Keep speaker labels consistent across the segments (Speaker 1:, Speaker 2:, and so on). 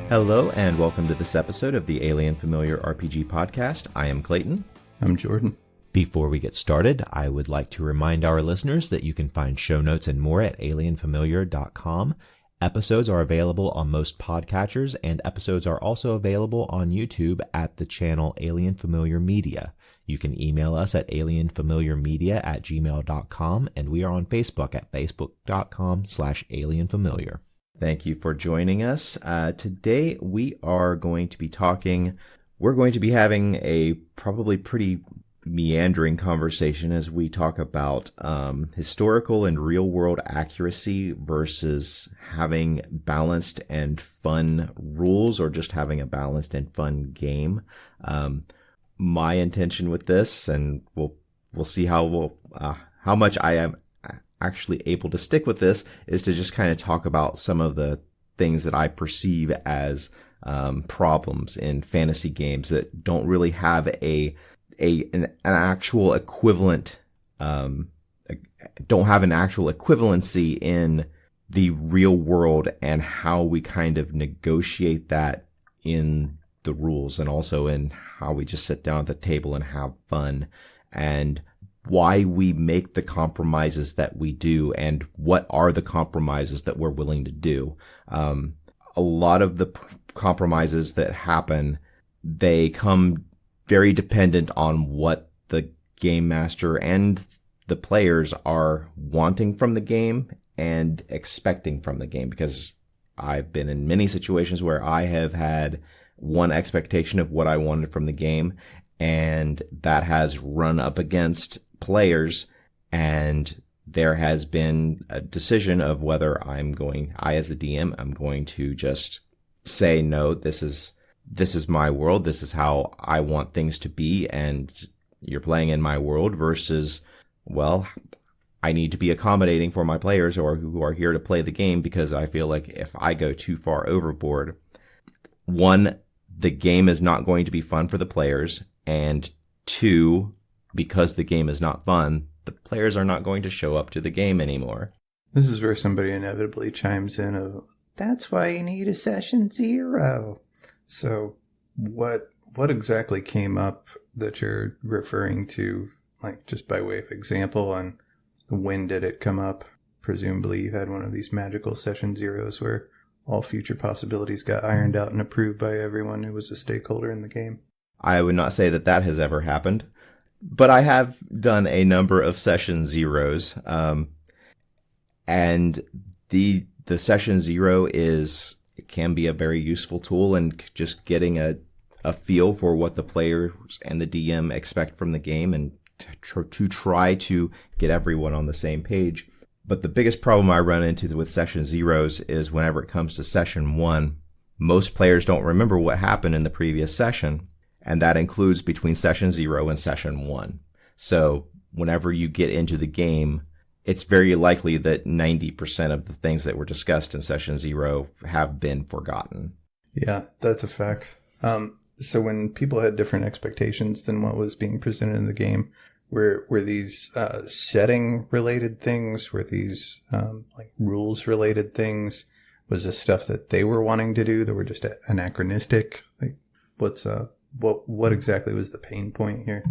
Speaker 1: Hello and welcome to this episode of the Alien Familiar RPG podcast. I am Clayton.
Speaker 2: I'm Jordan.
Speaker 1: Before we get started, I would like to remind our listeners that you can find show notes and more at alienfamiliar.com. Episodes are available on most podcatchers, and episodes are also available on YouTube at the channel Alien Familiar Media. You can email us at alienfamiliarmedia@gmail.com, and we are on Facebook at facebook.com/alienfamiliar. Thank you for joining us. Today we are going to be having a probably pretty meandering conversation as we talk about historical and real world accuracy versus having balanced and fun rules, or just having a balanced and fun game. My intention with this, and we'll see how much I am actually able to stick with this, is to just kind of talk about some of the things that I perceive as problems in fantasy games that don't really have an actual equivalent, don't have an actual equivalency in the real world, and how we kind of negotiate that in the rules, and also in how we just sit down at the table and have fun, and why we make the compromises that we do, and what are the compromises that we're willing to do. A lot of the compromises that happen, they come very dependent on what the game master and the players are wanting from the game and expecting from the game, because I've been in many situations where I have had one expectation of what I wanted from the game, and that has run up against players, and there has been a decision of whether I as the DM, I'm going to just say, no, this is my world, this is how I want things to be, and you're playing in my world, versus, well, I need to be accommodating for my players, or who are here to play the game, because I feel like if I go too far overboard, one, the game is not going to be fun for the players, and two, because the game is not fun, the players are not going to show up to the game anymore.
Speaker 2: This is where somebody inevitably chimes in of, that's why you need a session 0. So what exactly came up that you're referring to, like just by way of example, and when did it come up? Presumably you had one of these magical session 0s where all future possibilities got ironed out and approved by everyone who was a stakeholder in the game.
Speaker 1: I would not say that has ever happened, but I have done a number of session 0s, and the session 0 it can be a very useful tool, and just getting a feel for what the players and the DM expect from the game, and to try to get everyone on the same page. But the biggest problem I run into with session 0s is whenever it comes to session 1, most players don't remember what happened in the previous session, and that includes between session 0 and session 1. So whenever you get into the game, it's very likely that 90% of the things that were discussed in session 0 have been forgotten.
Speaker 2: Yeah, that's a fact. So when people had different expectations than what was being presented in the game, were these setting related things? Were these like rules related things? Was this stuff that they were wanting to do that were just anachronistic? Like, what exactly was the pain point here?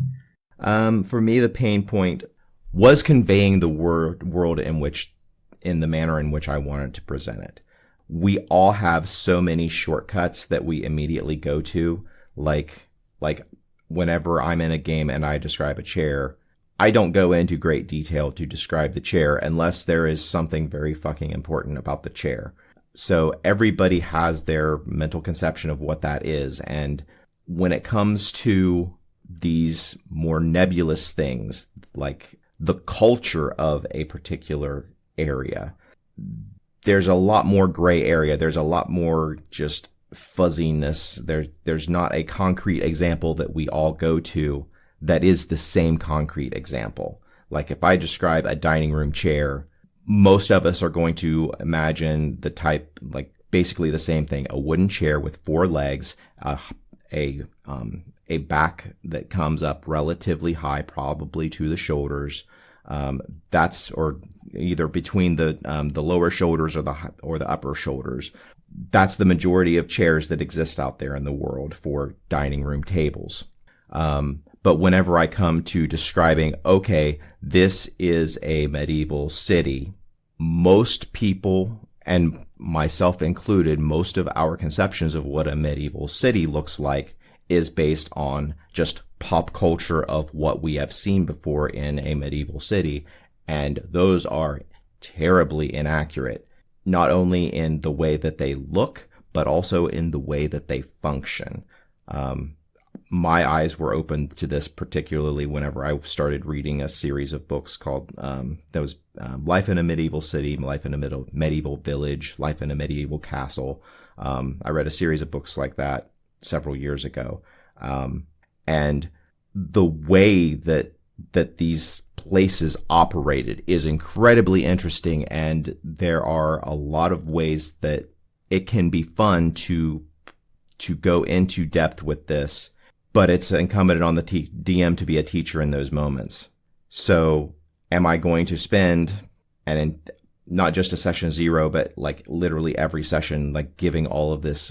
Speaker 1: For me, the pain point was conveying the world in the manner in which I wanted to present it. We all have so many shortcuts that we immediately go to, like whenever I'm in a game and I describe a chair, I don't go into great detail to describe the chair unless there is something very fucking important about the chair. So everybody has their mental conception of what that is, and when it comes to these more nebulous things, like the culture of a particular area, there's a lot more gray area. There's a lot more just fuzziness. There's not a concrete example that we all go to that is the same concrete example. Like if I describe a dining room chair, most of us are going to imagine the type, like basically the same thing, a wooden chair with 4 legs, a back that comes up relatively high, probably to the shoulders. Or either between the lower shoulders or the upper shoulders. That's the majority of chairs that exist out there in the world for dining room tables. But whenever I come to describing, okay, this is a medieval city, most people, and myself included, most of our conceptions of what a medieval city looks like is based on just pop culture of what we have seen before in a medieval city. And those are terribly inaccurate, not only in the way that they look, but also in the way that they function. My eyes were opened to this particularly whenever I started reading a series of books called Life in a Medieval City, Life in a Medieval Village, Life in a Medieval Castle. I read a series of books like that several years ago. And the way that these places operated is incredibly interesting, and there are a lot of ways that it can be fun to go into depth with this, but it's incumbent on the DM to be a teacher in those moments. So am I going to spend, and in not just a session 0, but like literally every session, like giving all of this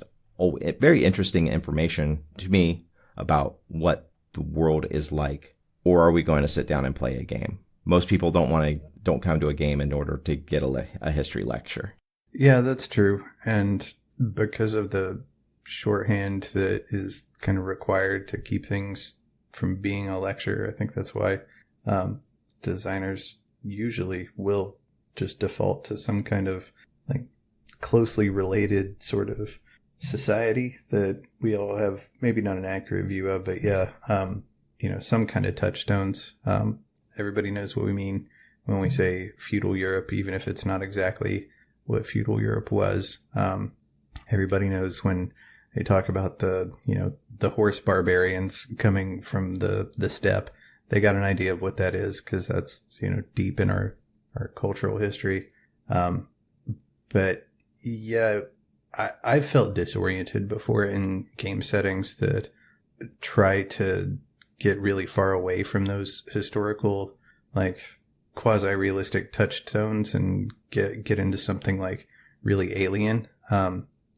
Speaker 1: very interesting information to me about what the world is like? Or are we going to sit down and play a game? Most people don't come to a game in order to get a history lecture.
Speaker 2: Yeah, that's true. And because of the shorthand that is kind of required to keep things from being a lecture, I think that's why designers usually will just default to some kind of like closely related sort of society that we all have maybe not an accurate view of, but yeah, some kind of touchstones. Everybody knows what we mean when we say feudal Europe, even if it's not exactly what feudal Europe was. Everybody knows when they talk about the horse barbarians coming from the steppe, they got an idea of what that is, because that's, deep in our cultural history. But yeah, I felt disoriented before in game settings that try to get really far away from those historical, like quasi-realistic touchstones and get into something like really alien.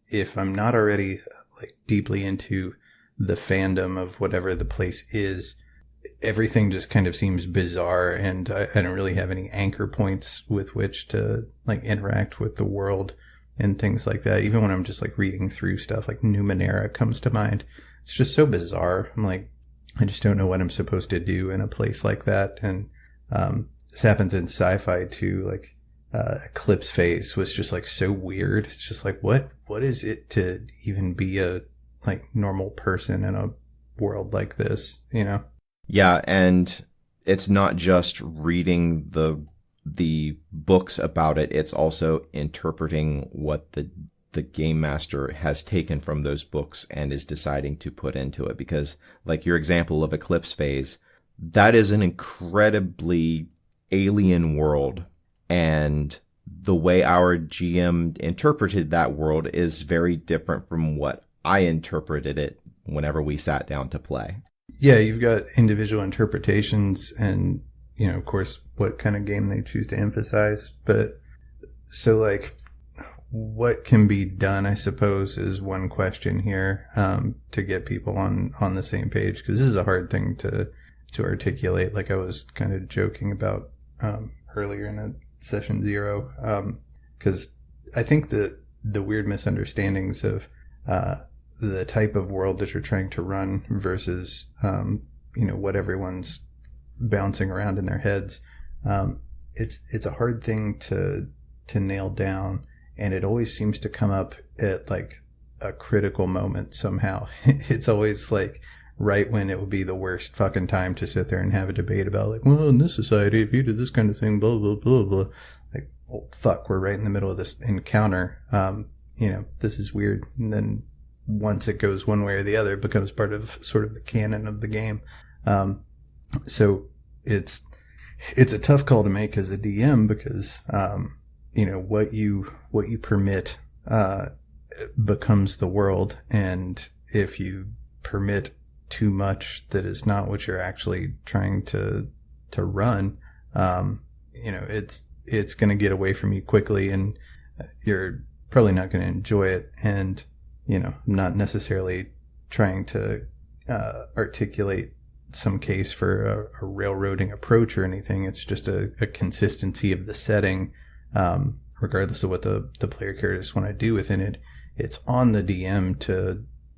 Speaker 2: If I'm not already like deeply into the fandom of whatever the place is, everything just kind of seems bizarre, and I don't really have any anchor points with which to like interact with the world and things like that. Even when I'm just like reading through stuff, like Numenera comes to mind. It's just so bizarre. I'm like, I just don't know what I'm supposed to do in a place like that. And this happens in sci-fi too. Like Eclipse Phase was just like so weird. It's just like, what is it to even be a like normal person in a world like this,
Speaker 1: Yeah, and it's not just reading the books about it, it's also interpreting what the game master has taken from those books and is deciding to put into it. Because like your example of Eclipse Phase, that is an incredibly alien world, and the way our GM interpreted that world is very different from what I interpreted it whenever we sat down to play.
Speaker 2: Yeah, you've got individual interpretations and, of course, what kind of game they choose to emphasize. But so, like, what can be done, I suppose, is one question here to get people on the same page, because this is a hard thing to articulate. Like I was kind of joking about earlier in a session 0, because I think that the weird misunderstandings of the type of world that you're trying to run versus, what everyone's bouncing around in their heads. It's a hard thing to nail down, and it always seems to come up at like a critical moment somehow. It's always like right when it would be the worst fucking time to sit there and have a debate about like, well, in this society, if you did this kind of thing, blah, blah, blah, blah. Like, well, fuck, we're right in the middle of this encounter. This is weird. And then once it goes one way or the other, it becomes part of sort of the canon of the game. So it's a tough call to make as a DM, because, what you permit, becomes the world. And if you permit too much that is not what you're actually trying to run, it's going to get away from you quickly, and you're probably not going to enjoy it. And, you know, I'm not necessarily trying to articulate some case for a railroading approach or anything. It's just a consistency of the setting, regardless of what the player characters want to do within it. It's on the DM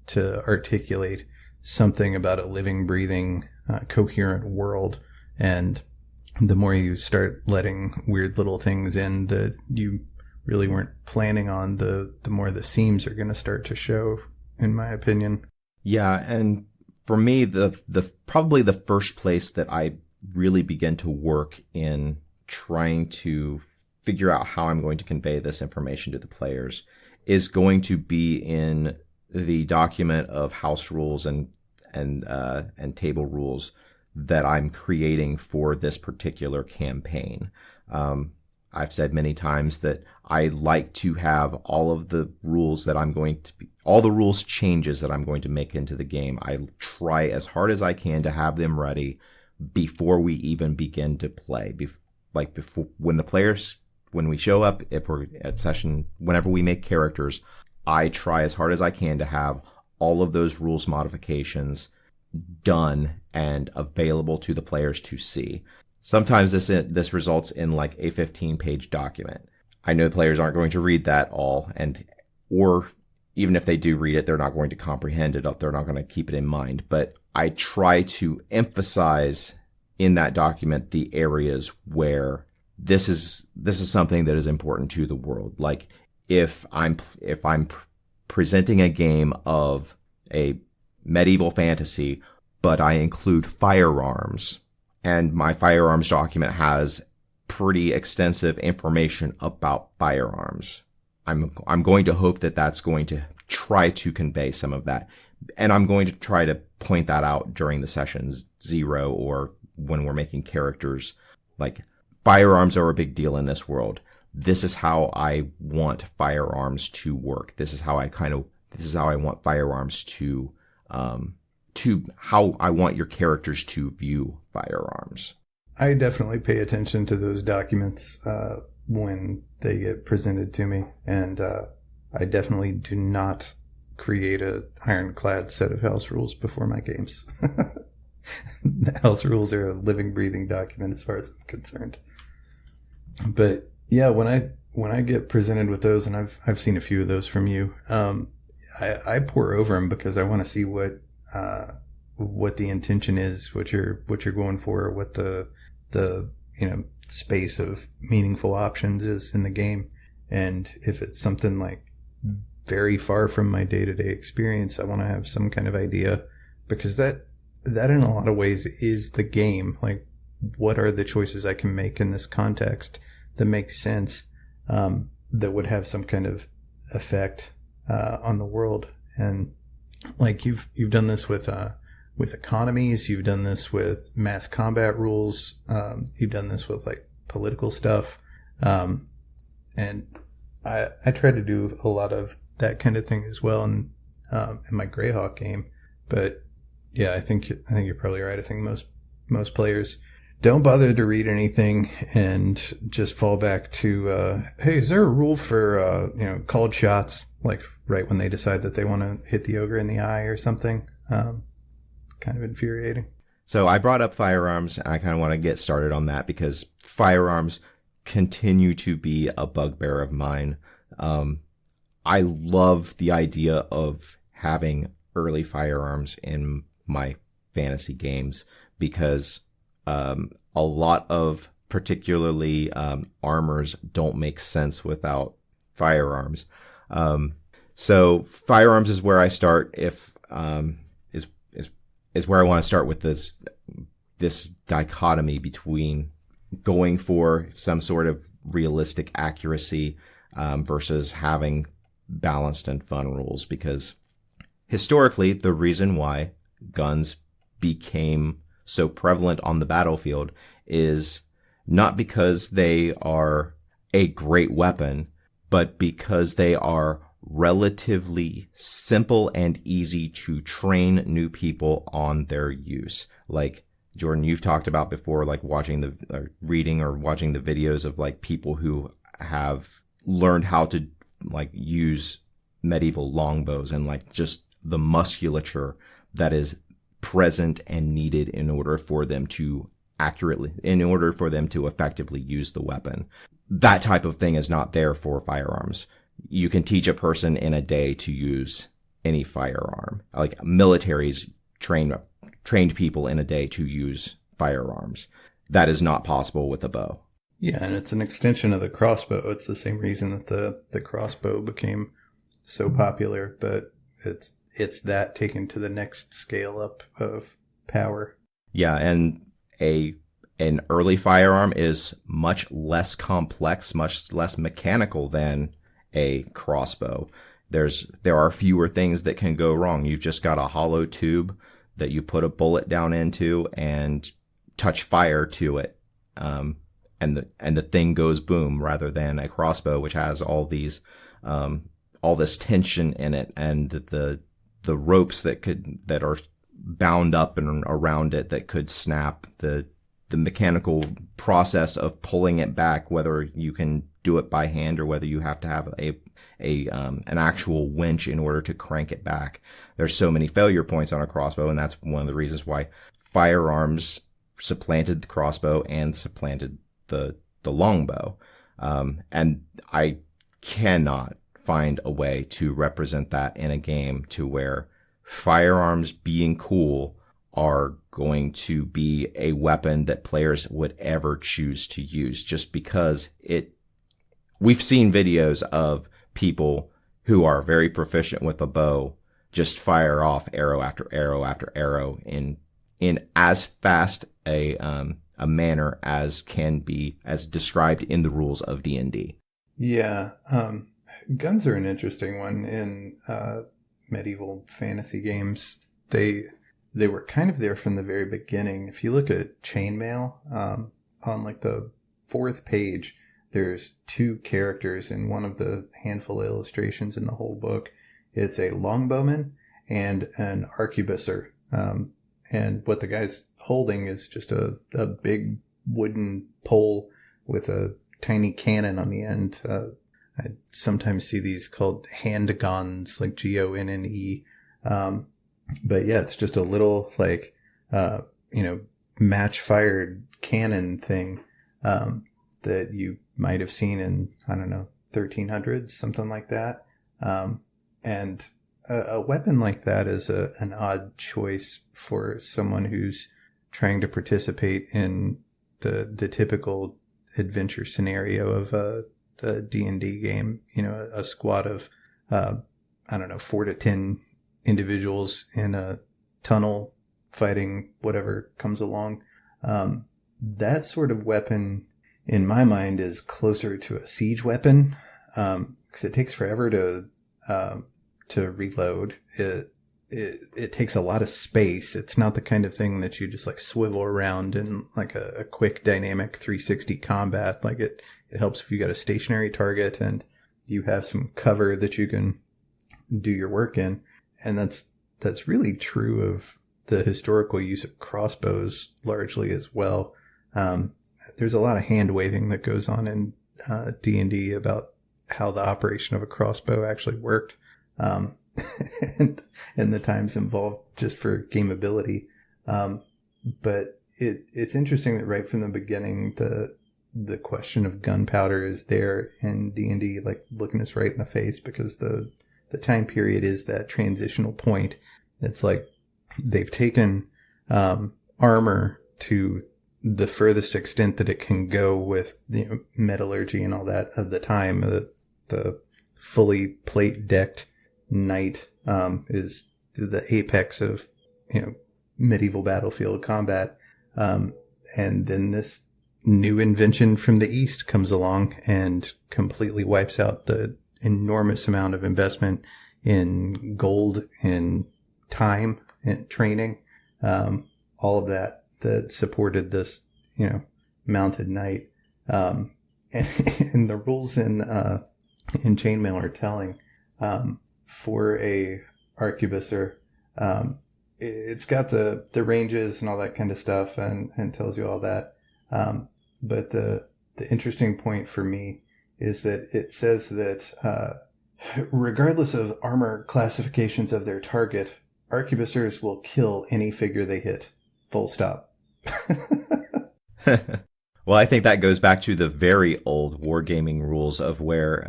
Speaker 2: to articulate something about a living, breathing, coherent world. And the more you start letting weird little things in that you really weren't planning on, the more the seams are going to start to show, in my opinion.
Speaker 1: Yeah, and for me, the probably the first place that I really begin to work in trying to figure out how I'm going to convey this information to the players is going to be in the document of house rules and table rules that I'm creating for this particular campaign. I've said many times that I like to have all of the rules that all the rules changes that I'm going to make into the game. I try as hard as I can to have them ready before we even begin to play. When we show up, if we're at session, whenever we make characters, I try as hard as I can to have all of those rules modifications done and available to the players to see. Sometimes this results in like a 15-page document. I know players aren't going to read that all, or even if they do read it, they're not going to comprehend it. They're not going to keep it in mind. But I try to emphasize in that document the areas where this is something that is important to the world. Like if I'm presenting a game of a medieval fantasy, but I include firearms, and my firearms document has pretty extensive information about firearms, I'm going to hope that that's going to try to convey some of that. And I'm going to try to point that out during the sessions 0 or when we're making characters. Like, firearms are a big deal in this world. This is how I want firearms to work. This is how I want firearms to how I want your characters to view firearms.
Speaker 2: I definitely pay attention to those documents when they get presented to me, and I definitely do not create a ironclad set of house rules before my games. The house rules are a living, breathing document as far as I'm concerned. But yeah, when I get presented with those, and I've seen a few of those from you, I pour over them because I want to see what the intention is, what you're going for, what the space of meaningful options is in the game. And if it's something like very far from my day-to-day experience, I want to have some kind of idea, because that in a lot of ways is the game. Like, what are the choices I can make in this context that makes sense, that would have some kind of effect on the world. And like you've done this with economies, you've done this with mass combat rules, you've done this with like political stuff, and I try to do a lot of that kind of thing as well in my Greyhawk game. But yeah, I think you're probably right. I think most players don't bother to read anything and just fall back to, hey, is there a rule for called shots, like right when they decide that they want to hit the ogre in the eye or something? Kind of infuriating.
Speaker 1: So I brought up firearms, and I kind of want to get started on that because firearms continue to be a bugbear of mine. I love the idea of having early firearms in my fantasy games because a lot of particularly armors don't make sense without firearms. So firearms is where I start. Is where I want to start with this dichotomy between going for some sort of realistic accuracy versus having balanced and fun rules. Because historically, the reason why guns became so prevalent on the battlefield is not because they are a great weapon, but because they are relatively simple and easy to train new people on their use. Like, Jordan, you've talked about before, like reading or watching the videos of like people who have learned how to like use medieval longbows and like just the musculature that is present and needed in order for them to effectively use the weapon. That type of thing is not there for firearms. You can teach a person in a day to use any firearm. Like militaries trained people in a day to use firearms. That is not possible with a bow.
Speaker 2: Yeah, and it's an extension of the crossbow. It's the same reason that the crossbow became so popular, but it's that taken to the next scale up of power.
Speaker 1: Yeah, and an early firearm is much less complex, much less mechanical than a crossbow. There are fewer things that can go wrong. You've just got a hollow tube that you put a bullet down into and touch fire to it, and the thing goes boom, rather than a crossbow, which has all this tension in it, and the ropes that are bound up and around it that could snap. The mechanical process of pulling it back, whether you can do it by hand or whether you have to have an actual winch in order to crank it back. There's so many failure points on a crossbow, and that's one of the reasons why firearms supplanted the crossbow and supplanted the longbow. And I cannot find a way to represent that in a game to where firearms being cool are going to be a weapon that players would ever choose to use, just because we've seen videos of people who are very proficient with a bow just fire off arrow after arrow after arrow in as fast a manner as can be, as described in the rules of D&D.
Speaker 2: Yeah, guns are an interesting one in medieval fantasy games. They were kind of there from the very beginning. If you look at Chainmail, on like the 4th page, there's 2 characters in one of the handful of illustrations in the whole book. It's a longbowman and an arquebuser. And what the guy's holding is just a big wooden pole with a tiny cannon on the end. I sometimes see these called handguns, like Gonne. But yeah, it's just a little like, match fired cannon thing, that you might have seen in, I don't know, 1300s, something like that. And a weapon like that is an odd choice for someone who's trying to participate in the typical adventure scenario of a D&D game. A squad of, 4 to 10 individuals in a tunnel fighting whatever comes along. That sort of weapon, in my mind, is closer to a siege weapon, because it takes forever to reload. It takes a lot of space. It's not the kind of thing that you just like swivel around in like a quick dynamic 360 combat. Like it helps if you got a stationary target and you have some cover that you can do your work in. And that's really true of the historical use of crossbows largely as well. There's a lot of hand waving that goes on in D&D about how the operation of a crossbow actually worked, and the times involved just for gameability. But it's interesting that right from the beginning, the question of gunpowder is there in D&D, like looking us right in the face, because the time period is that transitional point. It's like they've taken armor to the furthest extent that it can go with metallurgy and all that of the time. The fully plate decked knight is the apex of medieval battlefield combat, and then this new invention from the East comes along and completely wipes out the enormous amount of investment in gold, in time, and training, all of that supported this, mounted knight. And the rules in Chainmail are telling. For a arquebuser, it's got the ranges and all that kind of stuff, and tells you all that. But the interesting point for me is that it says that regardless of armor classifications of their target, arquebusiers will kill any figure they hit. Full stop.
Speaker 1: Well, I think that goes back to the very old wargaming rules of where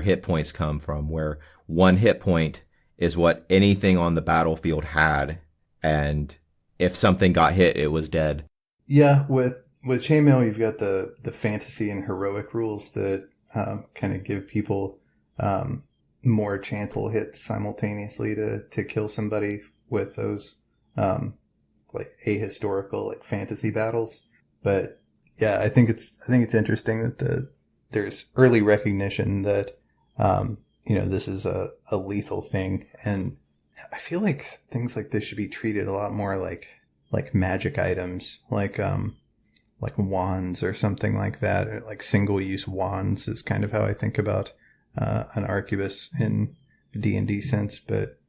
Speaker 1: hit points come from, where one hit point is what anything on the battlefield had, and if something got hit, it was dead.
Speaker 2: Yeah, with chainmail, you've got the fantasy and heroic rules that kind of give people more chanceful hits simultaneously to kill somebody with those like ahistorical like fantasy battles. But yeah, I think it's interesting that there's early recognition that this is a lethal thing, and I feel like things like this should be treated a lot more like magic items, like wands or something like that, or like single use wands is kind of how I think about an arquebus in the D&D sense. But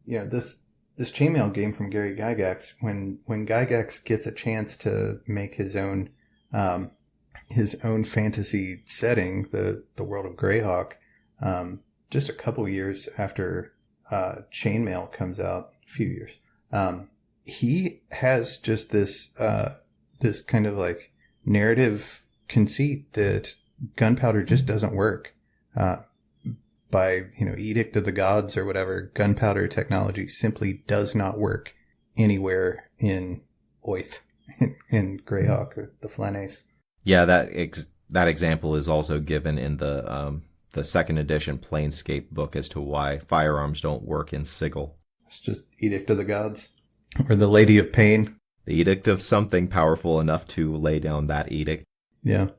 Speaker 2: this chainmail game from Gary Gygax, when Gygax gets a chance to make his own fantasy setting, the world of Greyhawk, just a couple years after Chainmail comes out, a few years, he has just this kind of like narrative conceit that gunpowder just doesn't work. By edict of the gods or whatever, gunpowder technology simply does not work anywhere in Oath, in Greyhawk or the Flanace.
Speaker 1: Yeah, that example is also given in the second edition Planescape book as to why firearms don't work in Sigil.
Speaker 2: It's just edict of the gods, or the Lady of Pain.
Speaker 1: The edict of something powerful enough to lay down that edict.
Speaker 2: Yeah.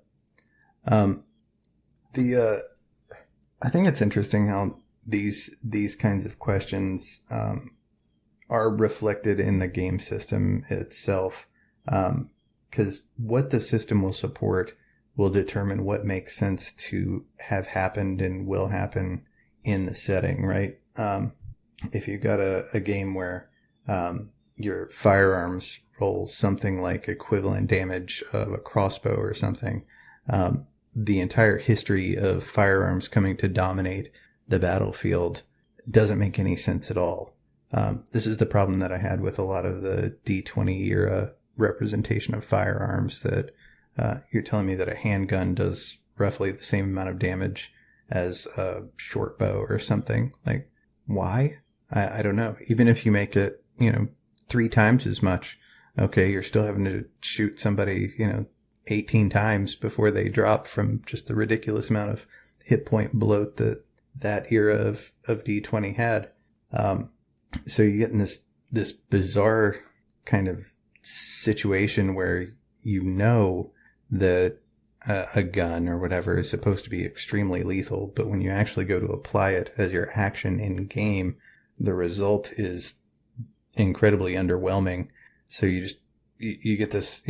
Speaker 2: I think it's interesting how these kinds of questions are reflected in the game system itself, because what the system will support will determine what makes sense to have happened and will happen in the setting, right? If you've got a game where your firearms roll something like equivalent damage of a crossbow or something, the entire history of firearms coming to dominate the battlefield doesn't make any sense at all. This is the problem that I had with a lot of the D20 era representation of firearms, that you're telling me that a handgun does roughly the same amount of damage as a short bow or something. Like, why? I don't know. Even if you make it, 3 times as much, okay, you're still having to shoot somebody, 18 times before they drop from just the ridiculous amount of hit point bloat that era of D20 had. So you get in this bizarre kind of situation where that a gun or whatever is supposed to be extremely lethal, but when you actually go to apply it as your action in game, the result is incredibly underwhelming. So you get this,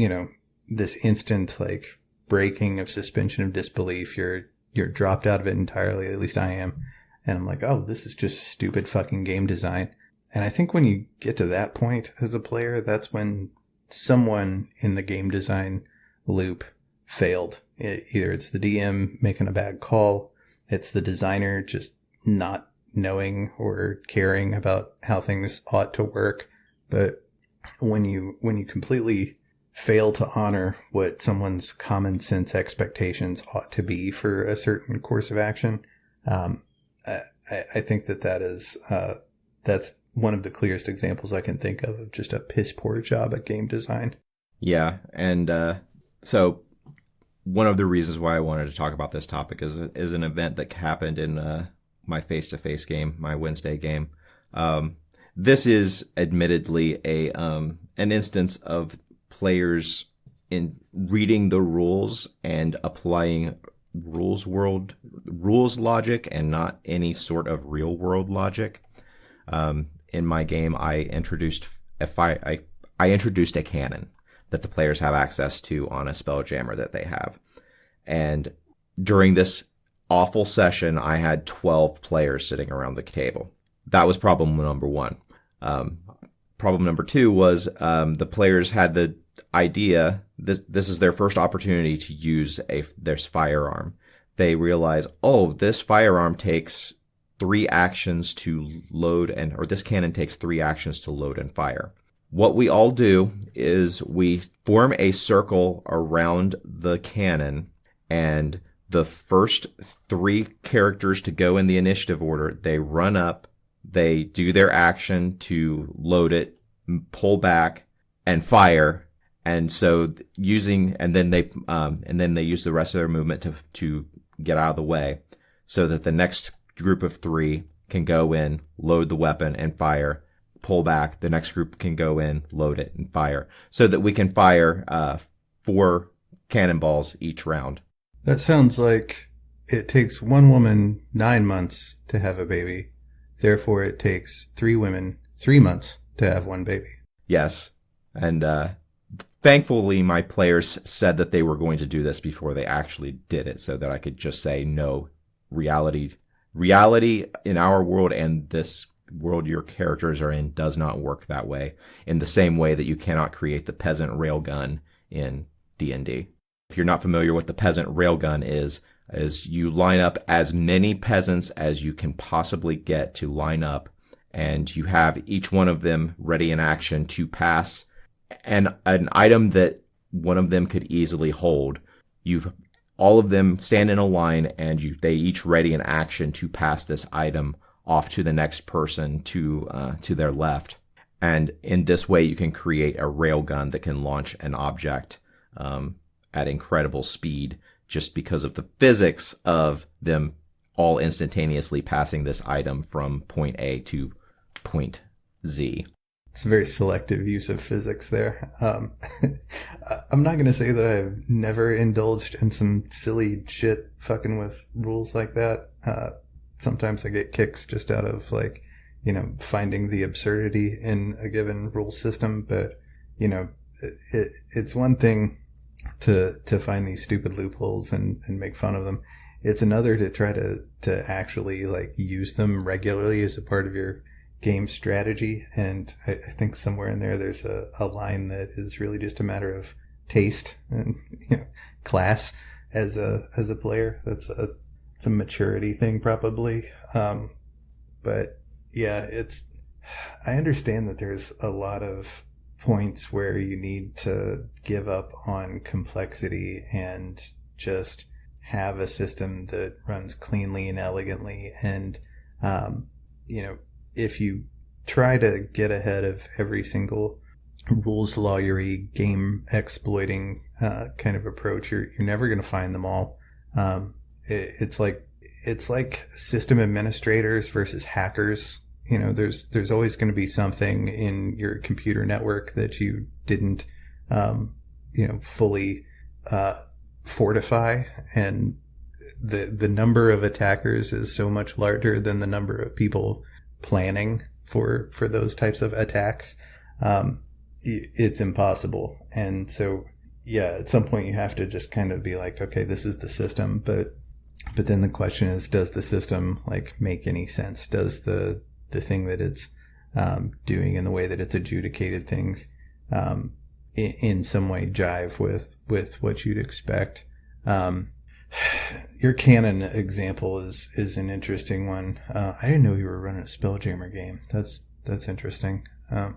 Speaker 2: this instant like breaking of suspension of disbelief. You're dropped out of it entirely. At least I am. And I'm like, oh, this is just stupid fucking game design. And I think when you get to that point as a player, that's when someone in the game design loop failed. Either it's the DM making a bad call, it's the designer just not knowing or caring about how things ought to work. But when you completely fail to honor what someone's common sense expectations ought to be for a certain course of action, I think that's one of the clearest examples I can think of just a piss poor job at game design.
Speaker 1: Yeah, and so one of the reasons why I wanted to talk about this topic is an event that happened in my face-to-face game, my Wednesday game. This is admittedly an instance of players in reading the rules and applying rules logic and not any sort of real world logic. In my game, I introduced a cannon that the players have access to on a Spelljammer that they have. And during this awful session, I had 12 players sitting around the table. That was problem number one. problem number 2 was the players had the idea, this is their first opportunity to use their firearm. They realize, oh, this firearm takes 3 actions to load or this cannon takes 3 actions to load and fire. What we all do is we form a circle around the cannon, and the first 3 characters to go in the initiative order, they run up, they do their action to load it, pull back, and fire. And so and then they use the rest of their movement to get out of the way, so that the next group of 3 can go in, load the weapon, and fire. Pull back. The next group can go in, load it, and fire, so that we can fire 4 cannonballs each round.
Speaker 2: That sounds like it takes one woman 9 months to have a baby. Therefore, it takes 3 women 3 months to have one baby.
Speaker 1: Yes. And thankfully, my players said that they were going to do this before they actually did it, so that I could just say, no, reality in our world and this world your characters are in does not work that way, in the same way that you cannot create the peasant railgun in D&D. If you're not familiar with the peasant railgun is you line up as many peasants as you can possibly get to line up, and you have each one of them ready in action to pass an item that one of them could easily hold. All of them stand in a line, and they each ready in action to pass this item off to the next person to their left. And in this way, you can create a railgun that can launch an object at incredible speed, just because of the physics of them all instantaneously passing this item from point A to point Z.
Speaker 2: It's a very selective use of physics there. I'm not going to say that I've never indulged in some silly shit fucking with rules like that. Sometimes I get kicks just out of finding the absurdity in a given rule system. But, it's one thing to find these stupid loopholes and make fun of them. It's another to try to actually use them regularly as a part of your game strategy. And I think somewhere in there's a line that is really just a matter of taste and class as a player. It's a maturity thing probably. But yeah, I understand that there's a lot of points where you need to give up on complexity and just have a system that runs cleanly and elegantly. And, if you try to get ahead of every single rules lawyery, game exploiting kind of approach, you're never going to find them all. It's like system administrators versus hackers. There's always going to be something in your computer network that you didn't, fully fortify, and the number of attackers is so much larger than the number of people planning for those types of attacks. It's impossible. And so, yeah, at some point you have to just kind of be like, okay, this is the system, but then the question is, does the system make any sense? Does the thing that it's doing and the way that it's adjudicated things in some way jive with what you'd expect? Your canon example is an interesting one. I didn't know you were running a Spelljammer game. That's interesting. Go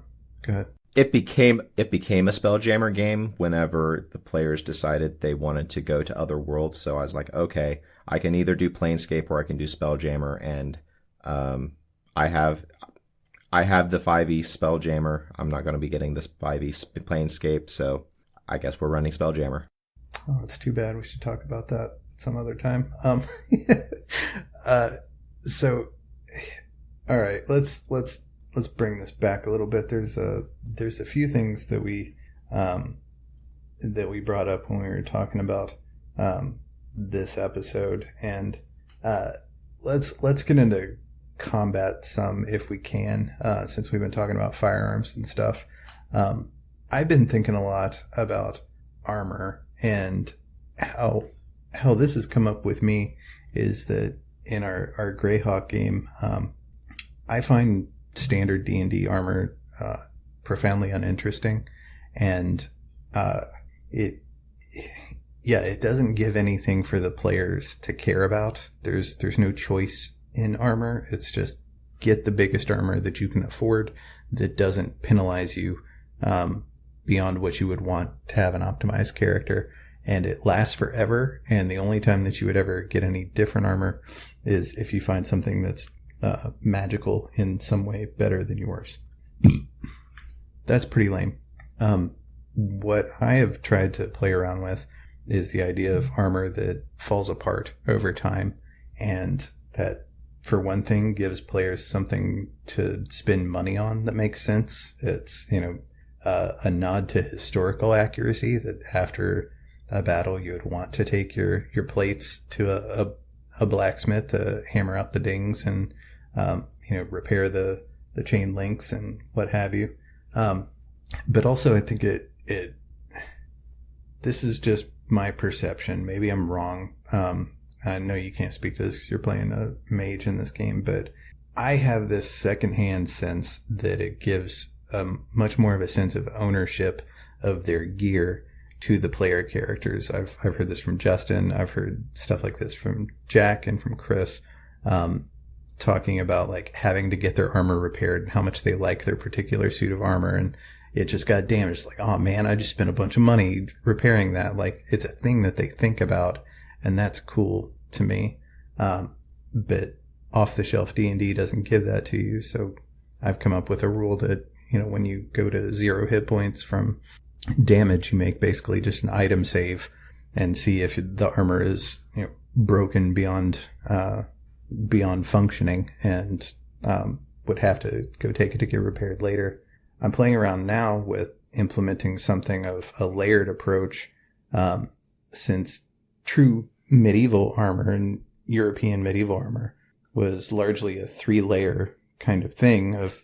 Speaker 2: ahead.
Speaker 1: It became a Spelljammer game whenever the players decided they wanted to go to other worlds. So I was like, okay, I can either do Planescape or I can do Spelljammer, and I have the 5e Spelljammer. I'm not going to be getting this 5e Planescape, so I guess we're running Spelljammer.
Speaker 2: Oh, it's too bad. We should talk about that some other time. So, all right, let's bring this back a little bit. There's a few things that we brought up when we were talking about this episode, and let's get into combat some if we can, since we've been talking about firearms and stuff. I've been thinking a lot about armor, and how this has come up with me is that in our Greyhawk game, I find standard D&D armor profoundly uninteresting. And it doesn't give anything for the players to care about. There's no choice in armor. It's just get the biggest armor that you can afford that doesn't penalize you beyond what you would want to have an optimized character. And it lasts forever. And the only time that you would ever get any different armor is if you find something that's magical in some way better than yours. That's pretty lame. What I have tried to play around with is the idea of armor that falls apart over time, and that, for one thing, gives players something to spend money on that makes sense. It's, a nod to historical accuracy, that after a battle you would want to take your plates to a blacksmith to hammer out the dings and repair the chain links and what have you. But also I think this is just my perception. Maybe I'm wrong. I know you can't speak to this because you're playing a mage in this game, but I have this secondhand sense that it gives much more of a sense of ownership of their gear to the player characters. I've heard this from Justin. I've heard stuff like this from Jack and from Chris, talking about like having to get their armor repaired and how much they like their particular suit of armor, and it just got damaged. Like, oh man, I just spent a bunch of money repairing that. Like, it's a thing that they think about, and that's cool to me. But off the shelf D&D doesn't give that to you. So I've come up with a rule that, when you go to 0 hit points from damage, you make basically just an item save and see if the armor is, broken beyond functioning, and would have to go take it to get repaired later. I'm playing around now with implementing something of a layered approach, since true medieval armor and European medieval armor was largely a 3-layer kind of thing of,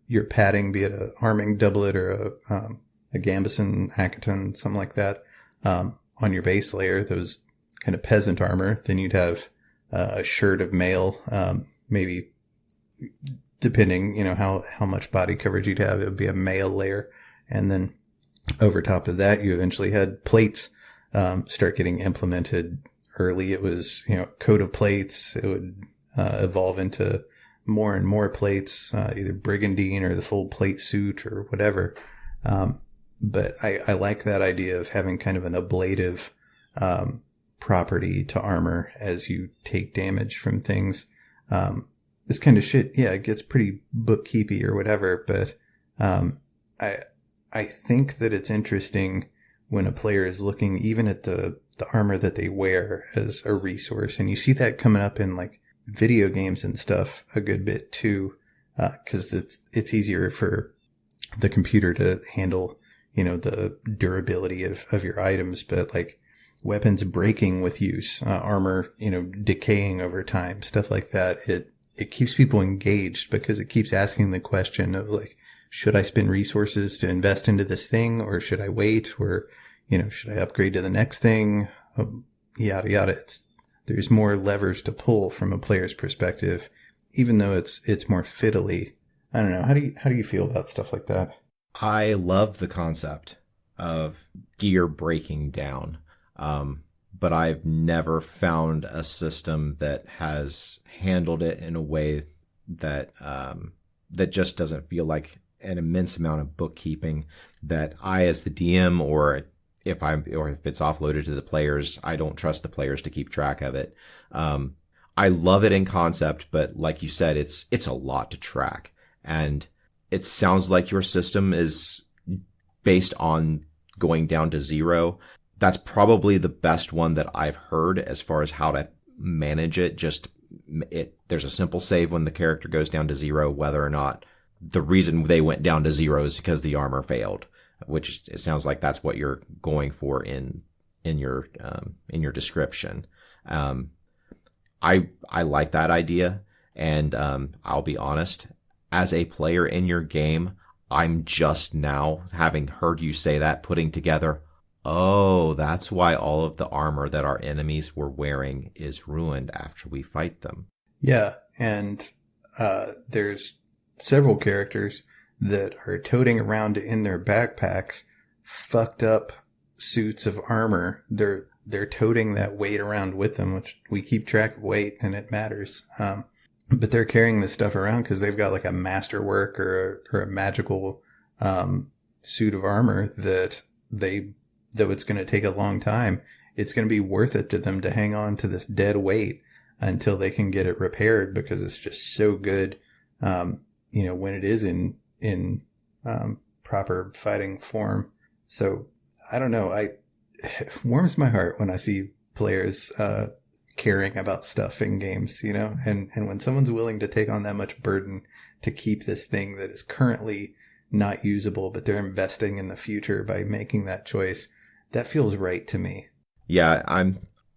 Speaker 2: your padding, be it a arming doublet or a gambeson, accaton, something like that, on your base layer, those kind of peasant armor. Then you'd have a shirt of mail, maybe depending, how much body coverage you'd have, it would be a mail layer. And then over top of that, you eventually had plates start getting implemented. Early, it was, coat of plates. It would evolve into more and more plates, either brigandine or the full plate suit or whatever. But I like that idea of having kind of an ablative property to armor as you take damage from things. This kind of shit, yeah, it gets pretty bookkeepy or whatever, but I think that it's interesting when a player is looking even at the armor that they wear as a resource. And you see that coming up in like video games and stuff a good bit too, because it's easier for the computer to handle, the durability of your items, but like weapons breaking with use, armor, decaying over time, stuff like that. It keeps people engaged because it keeps asking the question of like, should I spend resources to invest into this thing, or should I wait, or, should I upgrade to the next thing? Yada, yada. There's more levers to pull from a player's perspective, even though it's more fiddly. I don't know. How do you feel about stuff like that?
Speaker 1: I love the concept of gear breaking down. But I've never found a system that has handled it in a way that that just doesn't feel like an immense amount of bookkeeping that I, as the DM, or if it's offloaded to the players, I don't trust the players to keep track of it. I love it in concept, but like you said, it's a lot to track, and it sounds like your system is based on going down to 0. That's probably the best one that I've heard as far as how to manage it. There's a simple save when the character goes down to 0, whether or not the reason they went down to 0 is because the armor failed, which it sounds like that's what you're going for in your description. I like that idea, and I'll be honest, as a player in your game, I'm just now, having heard you say that, putting together, oh, that's why all of the armor that our enemies were wearing is ruined after we fight them.
Speaker 2: Yeah, and there's several characters that are toting around in their backpacks fucked up suits of armor. They're toting that weight around with them, which we keep track of weight and it matters. But they're carrying this stuff around because they've got like a masterwork or a magical suit of armor that it's going to take a long time. It's going to be worth it to them to hang on to this dead weight until they can get it repaired because it's just so good. When it is in proper fighting form. So I don't know. It warms my heart when I see players caring about stuff in games, and when someone's willing to take on that much burden to keep this thing that is currently not usable, but they're investing in the future by making that choice, that feels right to me.
Speaker 1: Yeah,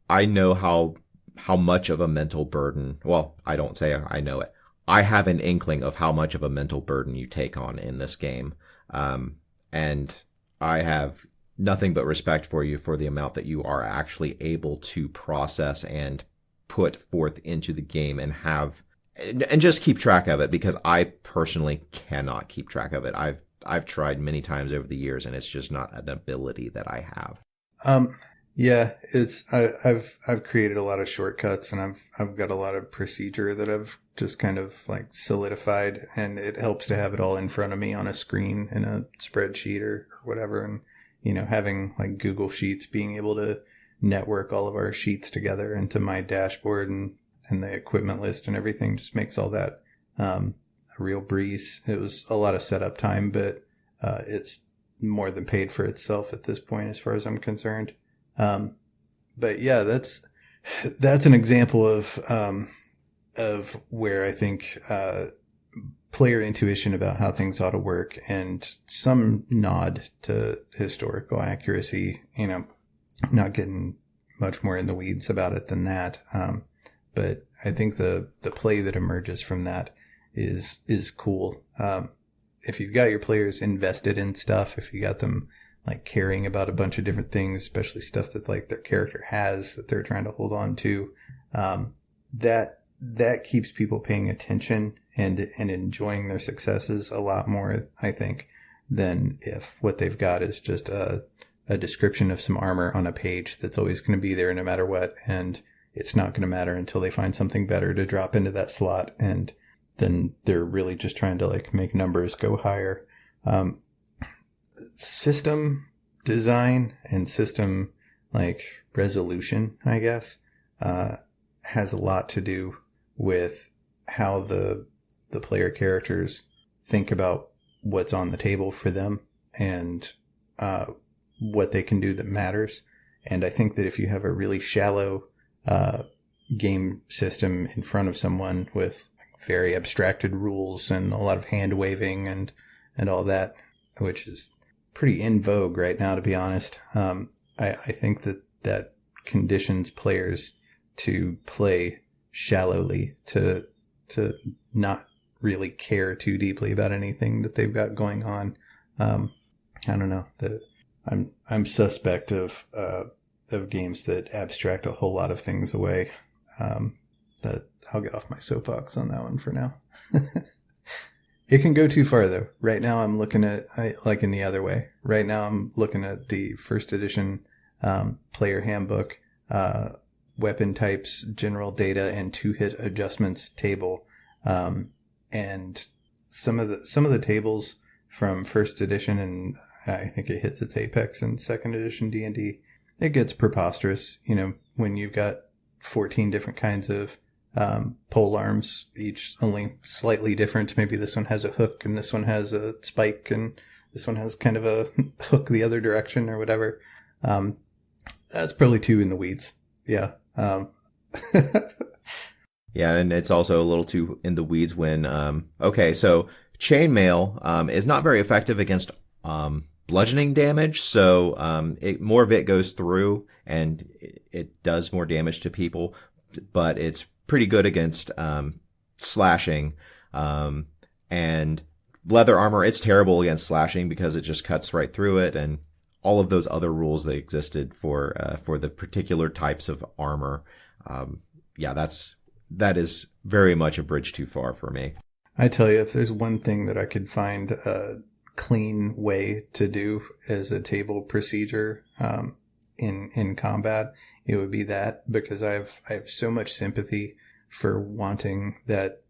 Speaker 1: I know how much of a mental burden. Well, I don't say I know it. I have an inkling of how much of a mental burden you take on in this game. And I have nothing but respect for you for the amount that you are actually able to process and put forth into the game and just keep track of it, because I personally cannot keep track of it. I've tried many times over the years, and it's just not an ability that I have.
Speaker 2: Yeah, I've created a lot of shortcuts, and I've got a lot of procedure that I've just kind of like solidified, and it helps to have it all in front of me on a screen in a spreadsheet or whatever. And, having like Google Sheets, being able to network all of our sheets together into my dashboard and the equipment list and everything just makes all that a real breeze. It was a lot of setup time, but it's more than paid for itself at this point as far as I'm concerned. But yeah, that's an example of where I think player intuition about how things ought to work and some nod to historical accuracy, not getting much more in the weeds about it than that. But I think the play that emerges from that is cool. If you've got your players invested in stuff, if you got them like caring about a bunch of different things, especially stuff that like their character has that they're trying to hold on to, that keeps people paying attention and enjoying their successes a lot more, I think, than if what they've got is just a description of some armor on a page that's always going to be there no matter what, and it's not going to matter until they find something better to drop into that slot, and then they're really just trying to like make numbers go higher. System design and system like resolution, I guess, has a lot to do with how the player characters think about what's on the table for them and what they can do that matters. And I think that if you have a really shallow game system in front of someone with very abstracted rules and a lot of hand waving and all that, which is pretty in vogue right now, to be honest, I think that conditions players to play shallowly, to not really care too deeply about anything that they've got going on. I don't know. I'm suspect of games that abstract a whole lot of things away. That I'll get off my soapbox on that one for now. It can go too far though. Right now I'm looking at, like in the other way. Right now I'm looking at the first edition player handbook, weapon types, general data, and 2-hit adjustments table. And some of the tables from first edition, and I think it hits its apex in second edition D&D, it gets preposterous. When you've got 14 different kinds of pole arms, each only slightly different. Maybe this one has a hook and this one has a spike and this one has kind of a hook the other direction or whatever. That's probably too in the weeds. Yeah.
Speaker 1: Yeah, and it's also a little too in the weeds when, so chainmail is not very effective against bludgeoning damage, so more of it goes through and it does more damage to people, but it's pretty good against slashing. And leather armor, it's terrible against slashing because it just cuts right through it, and all of those other rules that existed for the particular types of armor. That is very much a bridge too far for me.
Speaker 2: I tell you, if there's one thing that I could find a clean way to do as a table procedure in combat, it would be that, because I have so much sympathy for wanting that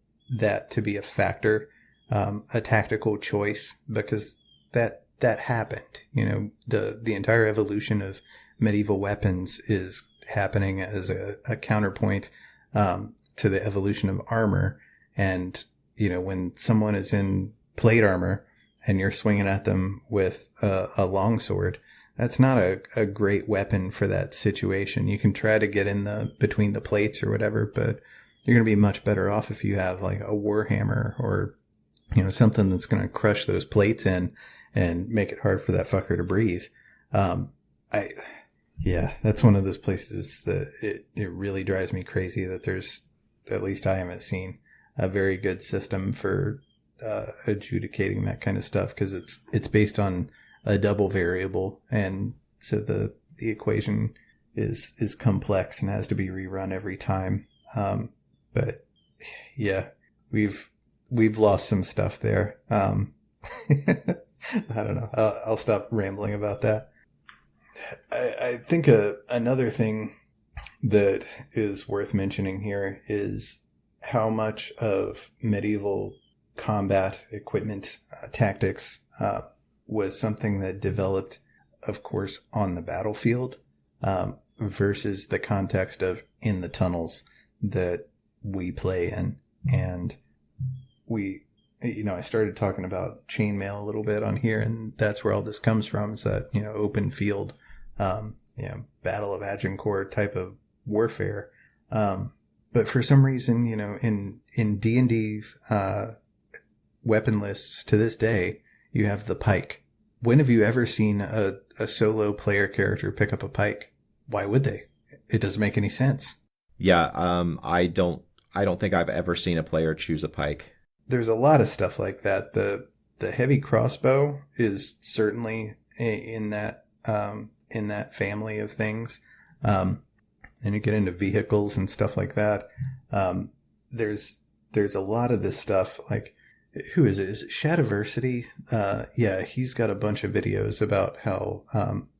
Speaker 2: to be a factor, a tactical choice, because that happened. The entire evolution of medieval weapons is happening as a counterpoint to the evolution of armor. And when someone is in plate armor and you're swinging at them with a longsword, that's not a great weapon for that situation. You can try to get in between the plates or whatever, but you're going to be much better off if you have like a warhammer or something that's going to crush those plates in and make it hard for that fucker to breathe. That's one of those places that it really drives me crazy that there's, at least I haven't seen, a very good system for adjudicating that kind of stuff, because it's based on a double variable, and so the equation is complex and has to be rerun every time. But yeah, we've lost some stuff there. I don't know. I'll stop rambling about that. I think another thing that is worth mentioning here is how much of medieval combat equipment tactics was something that developed, of course, on the battlefield versus the context of in the tunnels that we play in. And I started talking about chainmail a little bit on here, and that's where all this comes from, is that, open field, Battle of Agincourt type of warfare. But for some reason, in D&D weapon lists to this day, you have the pike. When have you ever seen a solo player character pick up a pike? Why would they? It doesn't make any sense.
Speaker 1: Yeah, I don't think I've ever seen a player choose a pike.
Speaker 2: There's a lot of stuff like that. The heavy crossbow is certainly in that family of things. And you get into vehicles and stuff like that. There's a lot of this stuff. Like, who is it? Is it Shadiversity? Yeah, he's got a bunch of videos about how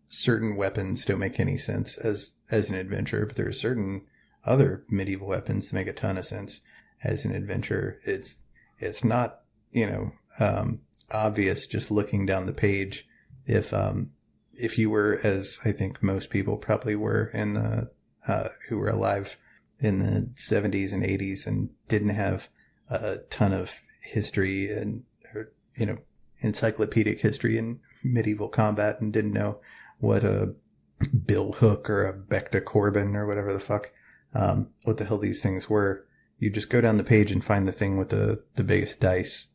Speaker 2: certain weapons don't make any sense as an adventure, but there are certain other medieval weapons that make a ton of sense as an adventure. It's not obvious just looking down the page if you were, as I think most people probably were in the who were alive in the 70s and 80s and didn't have a ton of history and encyclopedic history in medieval combat, and didn't know what a bill hook or a Becta Corbin or whatever the fuck, what the hell these things were. You just go down the page and find the thing with the biggest dice,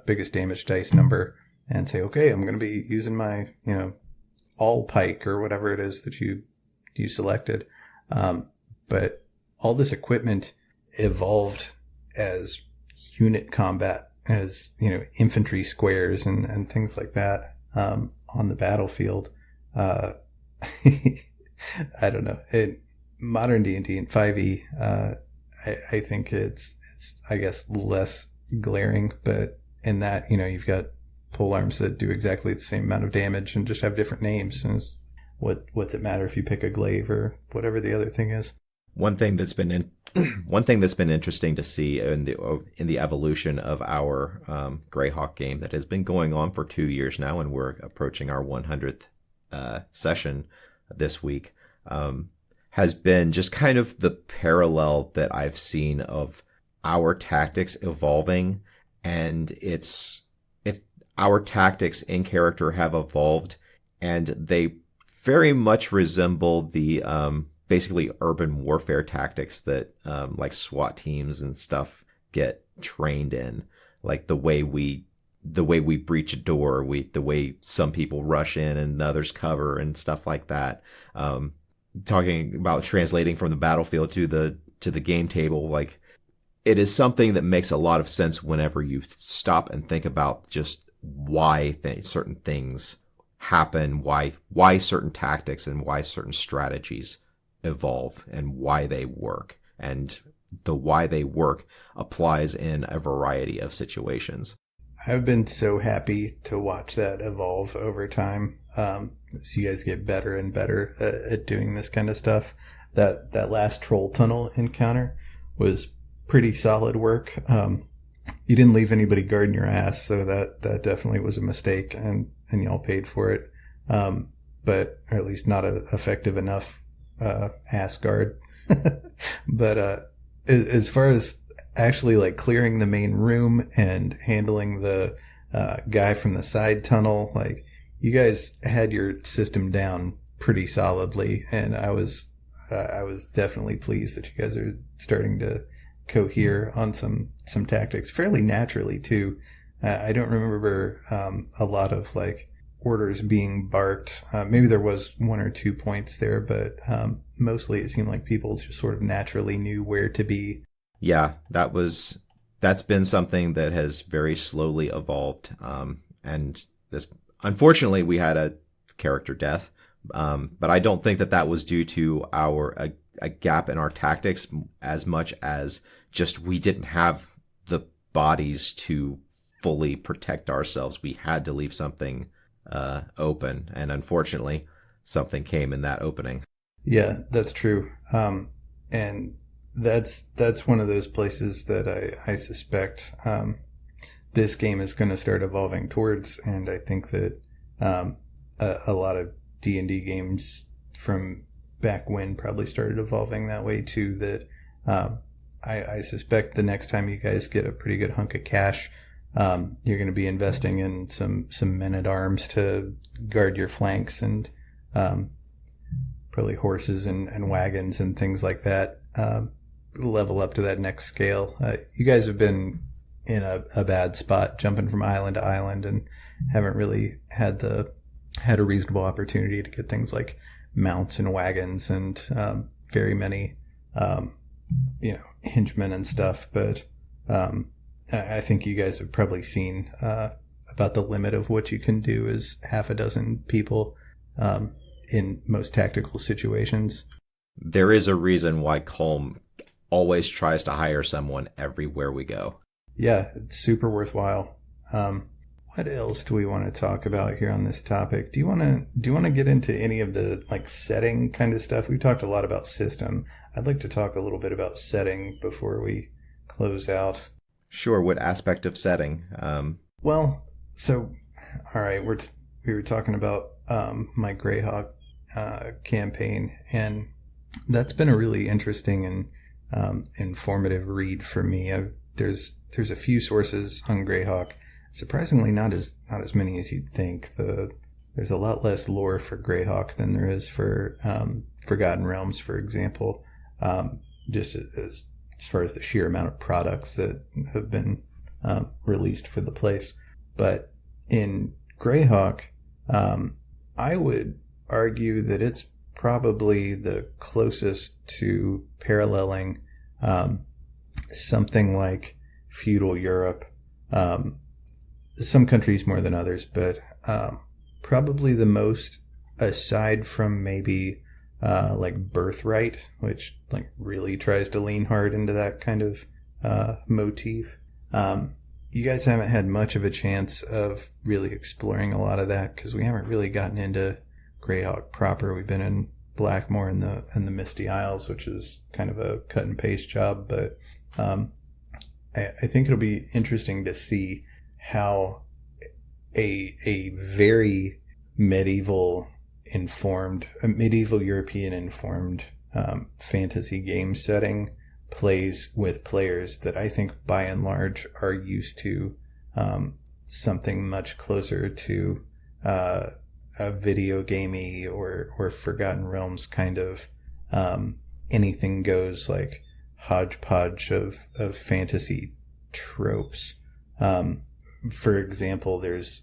Speaker 2: biggest damage dice number, and say, okay, I'm going to be using my, all pike or whatever it is that you selected. But all this equipment evolved as unit combat, as, infantry squares and things like that, on the battlefield. I don't know. Modern D&D and 5e, I think it's I guess less glaring, but in that, you've got pole arms that do exactly the same amount of damage and just have different names. And what's it matter if you pick a glaive or whatever the other thing is?
Speaker 1: One thing that's been interesting to see in the evolution of our Greyhawk game that has been going on for 2 years now, and we're approaching our 100th session this week, has been just kind of the parallel that I've seen of our tactics evolving, and it's our tactics in character have evolved, and they very much resemble the basically urban warfare tactics that like SWAT teams and stuff get trained in, like the way we breach a door, the way some people rush in and others cover and stuff like that. Talking about translating from the battlefield to the game table, like, it is something that makes a lot of sense whenever you stop and think about just why certain things happen, why certain tactics and why certain strategies evolve and why they work. And the why they work applies in a variety of situations.
Speaker 2: I've been so happy to watch that evolve over time. As you guys get better and better at doing this kind of stuff. That last troll tunnel encounter was pretty solid work. You didn't leave anybody guarding your ass, so that definitely was a mistake, and y'all paid for it. But or at least not a effective enough ass guard. But as far as actually like clearing the main room and handling the guy from the side tunnel, like you guys had your system down pretty solidly, and I was definitely pleased that you guys are starting to cohere on some tactics fairly naturally too. I don't remember a lot of like orders being barked. Maybe there was 1 or 2 points there, but mostly it seemed like people just sort of naturally knew where to be.
Speaker 1: Yeah, that's been something that has very slowly evolved. And this, unfortunately, we had a character death. But I don't think that was due to a gap in our tactics as much as just we didn't have the bodies to fully protect ourselves. We had to leave something open, and unfortunately, something came in that opening.
Speaker 2: Yeah, that's true. And that's one of those places that I suspect this game is going to start evolving towards, and I think that a lot of D&D games from back when probably started evolving that way too. That I suspect the next time you guys get a pretty good hunk of cash, you're going to be investing in some men-at-arms to guard your flanks, and probably horses and wagons and things like that. Level up to that next scale. You guys have been in a bad spot jumping from island to island and haven't really had a reasonable opportunity to get things like mounts and wagons and very many henchmen and stuff. But I think you guys have probably seen about the limit of what you can do as half a dozen people in most tactical situations.
Speaker 1: There is a reason why Culm always tries to hire someone everywhere we go.
Speaker 2: Yeah, it's super worthwhile. What else do we want to talk about here on this topic? Do you want to get into any of the like setting kind of stuff? We talked a lot about system. I'd like to talk a little bit about setting before we close out.
Speaker 1: Sure. What aspect of setting?
Speaker 2: Well, so all right, we were talking about my Greyhawk campaign, and that's been a really interesting and informative read for me. There's a few sources on Greyhawk. Surprisingly, not as many as you'd think. There's a lot less lore for Greyhawk than there is for Forgotten Realms, for example. Just as far as the sheer amount of products that have been released for the place. But in Greyhawk, I would argue that it's probably the closest to paralleling something like feudal Europe. Some countries more than others, but probably the most, aside from maybe like Birthright, which like really tries to lean hard into that kind of motif. You guys haven't had much of a chance of really exploring a lot of that because we haven't really gotten into Greyhawk proper. We've been in Blackmoor and the Misty Isles, which is kind of a cut and paste job, but I think it'll be interesting to see how a very medieval European informed fantasy game setting plays with players that I think by and large are used to something much closer to a video gamey or Forgotten Realms kind of anything goes, like hodgepodge of fantasy tropes. For example, there's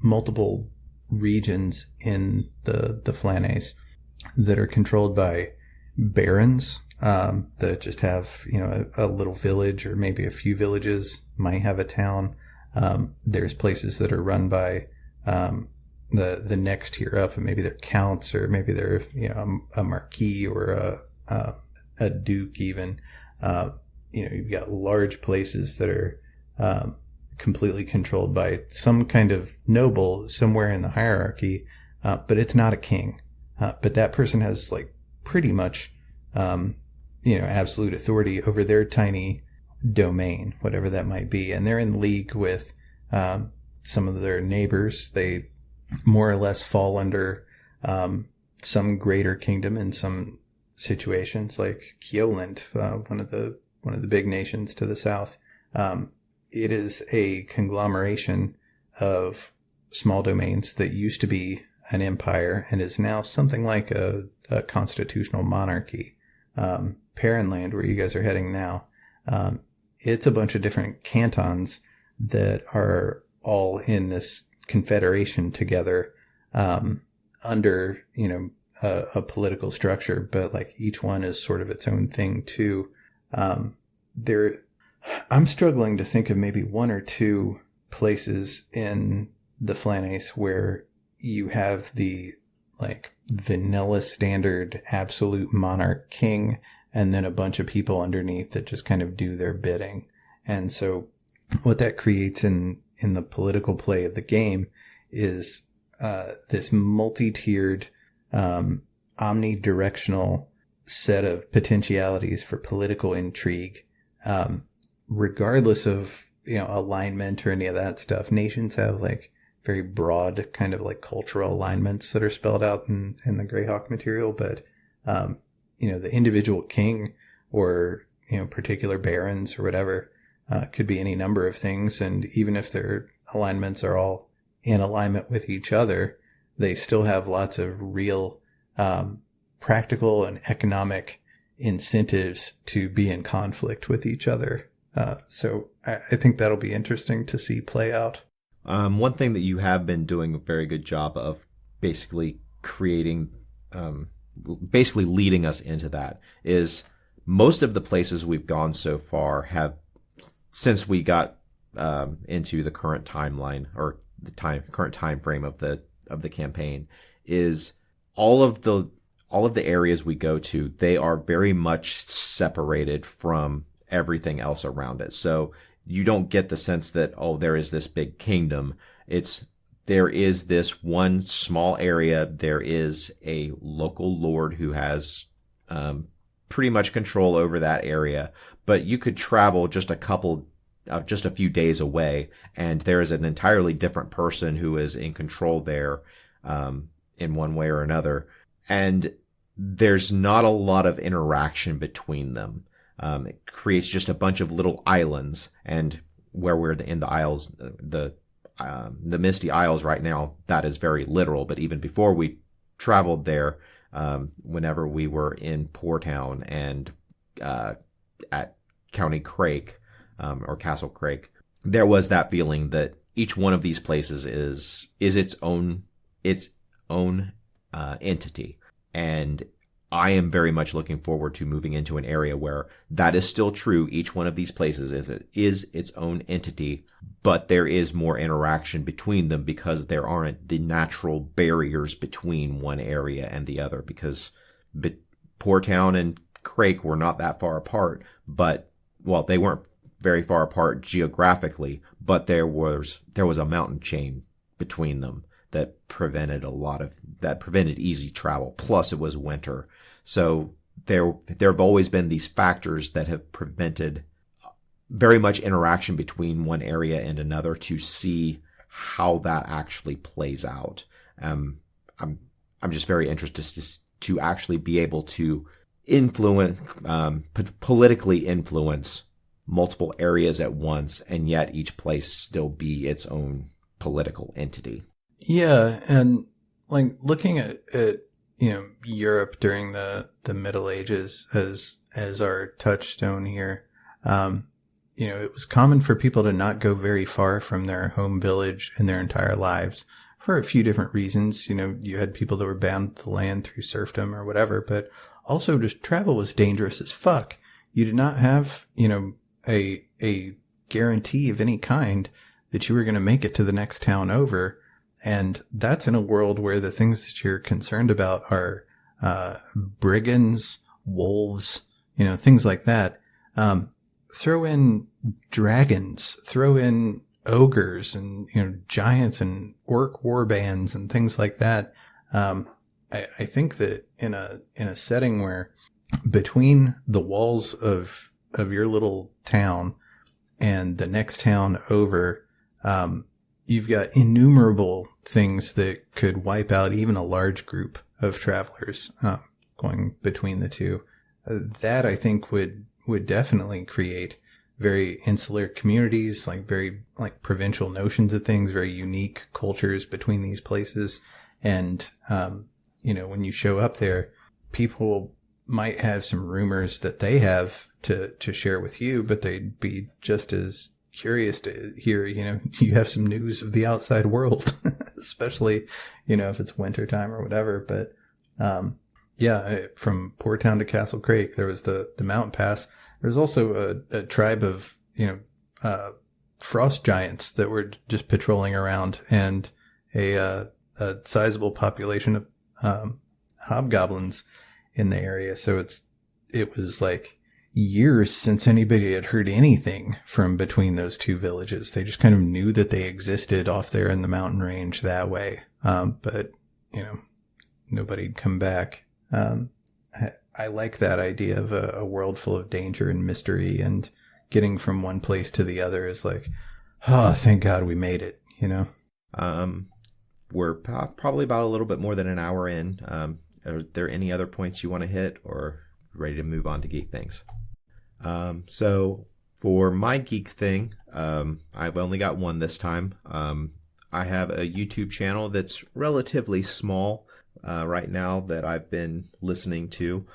Speaker 2: multiple regions in the Flanaes that are controlled by barons that just have, a little village or maybe a few villages, might have a town. There's places that are run by the next tier up, and maybe they're counts or maybe they're a marquis or a duke even. You've got large places that are completely controlled by some kind of noble somewhere in the hierarchy, but it's not a king. But that person has like pretty much, absolute authority over their tiny domain, whatever that might be. And they're in league with some of their neighbors. They more or less fall under some greater kingdom in some situations, like Kioland, one of the big nations to the south. It is a conglomeration of small domains that used to be an empire and is now something like a constitutional monarchy. Perrinland, where you guys are heading now, it's a bunch of different cantons that are all in this confederation together, under, a political structure, but like each one is sort of its own thing too. I'm struggling to think of maybe one or two places in the Flanace where you have the like vanilla standard absolute monarch king and then a bunch of people underneath that just kind of do their bidding. And so what that creates in the political play of the game is this multi-tiered, omnidirectional set of potentialities for political intrigue. Regardless of, alignment or any of that stuff, nations have like very broad kind of like cultural alignments that are spelled out in the Greyhawk material. But, the individual king or, particular barons or whatever, could be any number of things. And even if their alignments are all in alignment with each other, they still have lots of real, practical and economic incentives to be in conflict with each other. So I think that'll be interesting to see play out.
Speaker 1: One thing that you have been doing a very good job of basically creating, basically leading us into that is most of the places we've gone so far have, since we got into the current timeline or the current time frame of the campaign, is all of the areas we go to, they are very much separated from everything else around it. So you don't get the sense that, there is this big kingdom. There is this one small area. There is a local lord who has pretty much control over that area, but you could travel just a few days away, and there is an entirely different person who is in control there, in one way or another. And there's not a lot of interaction between them. It creates just a bunch of little islands, and where we're in the Isles, the Misty Isles right now, that is very literal. But even before we traveled there, whenever we were in Poortown and at County Crake, or Castle Crake, there was that feeling that each one of these places is its own entity. And I am very much looking forward to moving into an area where that is still true. Each one of these places is its own entity, but there is more interaction between them because there aren't the natural barriers between one area and the other, because Poortown and Crake were not that far apart, but, well, they weren't very far apart geographically, but there was a mountain chain between them that prevented easy travel. Plus it was winter. So there have always been these factors that have prevented very much interaction between one area and another to see how that actually plays out. I'm just very interested to actually be able to politically influence multiple areas at once, and yet each place still be its own political entity.
Speaker 2: Yeah, and like looking at Europe during the Middle Ages as our touchstone here, it was common for people to not go very far from their home village in their entire lives for a few different reasons. You had people that were bound to the land through serfdom or whatever, but also just travel was dangerous as fuck. You did not have, a guarantee of any kind that you were going to make it to the next town over. And that's in a world where the things that you're concerned about are brigands, wolves, things like that. Throw in dragons, throw in ogres and, giants and orc war bands and things like that. I think that in a setting where between the walls of your little town and the next town over, you've got innumerable things that could wipe out even a large group of travelers, going between the two. That I think would definitely create very insular communities, very provincial notions of things, very unique cultures between these places. And, when you show up there, people might have some rumors that they have to share with you, but they'd be just as curious to hear, you have some news of the outside world, especially, if it's wintertime or whatever. But, from Poor Town to Castle Crake, there was the Mountain Pass. There's also a tribe of, frost giants that were just patrolling around, and a sizable population of hobgoblins in the area. So it was like years since anybody had heard anything from between those two villages. They just kind of knew that they existed off there in the mountain range that way. But nobody'd come back. I like that idea of a world full of danger and mystery, and getting from one place to the other is like, oh, thank God we made it,
Speaker 1: We're probably about a little bit more than an hour in. Are there any other points you want to hit, or ready to move on to geek things? So for my geek thing, I've only got one this time. I have a YouTube channel that's relatively small right now that I've been listening to.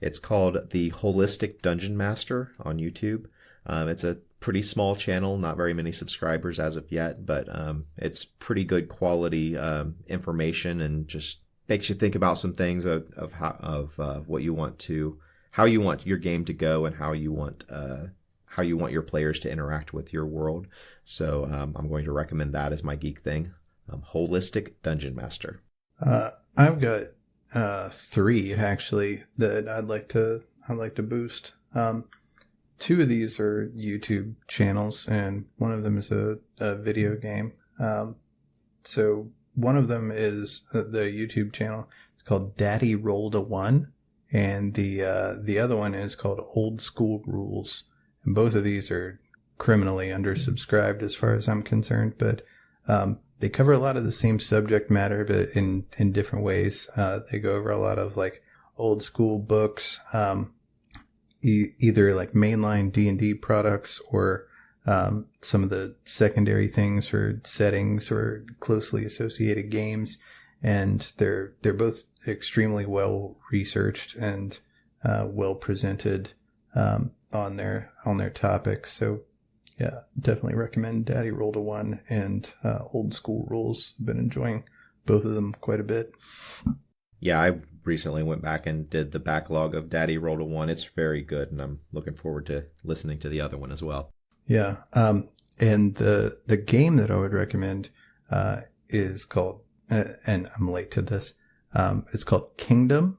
Speaker 1: It's called The Holistic Dungeon Master on YouTube. It's a pretty small channel, not very many subscribers as of yet, but it's pretty good quality information, and just makes you think about some things of what you want to, how you want your game to go, and how you want your players to interact with your world. So I'm going to recommend that as my geek thing. Holistic Dungeon Master.
Speaker 2: I've got 3 actually that I'd like to boost. 2 of these are YouTube channels, and one of them is a video game. So one of them is the YouTube channel. It's called Daddy Rolled a One, and the other one is called Old School Rules. And both of these are criminally undersubscribed as far as I'm concerned, but they cover a lot of the same subject matter, but in different ways. They go over a lot of old school books, either mainline D&D products, or some of the secondary things for settings or closely associated games. And they're both extremely well researched and well presented on their topics. So yeah, definitely recommend Daddy Rolled a One and Old School Rules. Been enjoying both of them quite a bit.
Speaker 1: Yeah, I recently went back and did the backlog of Daddy Rolled a One. It's very good, and I'm looking forward to listening to the other one as well.
Speaker 2: Yeah, and the game that I would recommend is called, and I'm late to this, it's called Kingdom.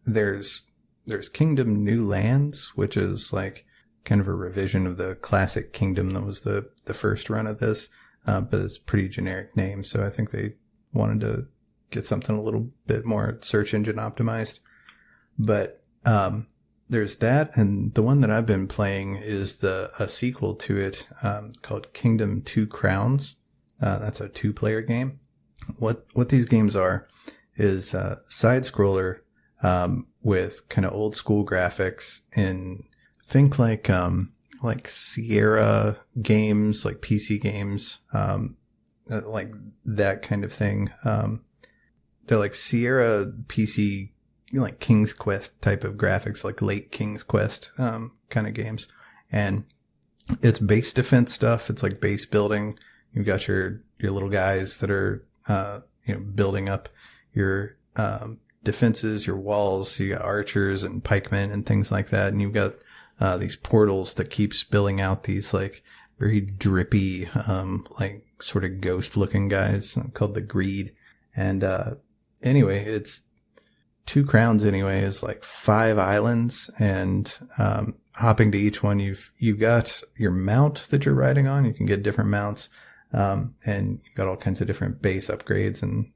Speaker 2: There's Kingdom New Lands, which is kind of a revision of the classic Kingdom that was the first run of this, but it's a pretty generic name, so I think they wanted to get something a little bit more search engine optimized. But there's that, and the one that I've been playing is a sequel to it called Kingdom Two Crowns. That's a 2-player game. What these games are is side scroller with kind of old school graphics in, think like Sierra games, like PC games, like that kind of thing. They're like Sierra PC, like King's Quest type of graphics, like late King's Quest kind of games. And it's base defense stuff. It's like base building. You've got your little guys that are building up your defenses, your walls. You got archers and pikemen and things like that. And you've got these portals that keep spilling out these very drippy, sort of ghost looking guys called the Greed. And anyway, it's Two Crowns anyway is like 5 islands, and hopping to each one, you've got your mount that you're riding on. You can get different mounts, and you've got all kinds of different base upgrades and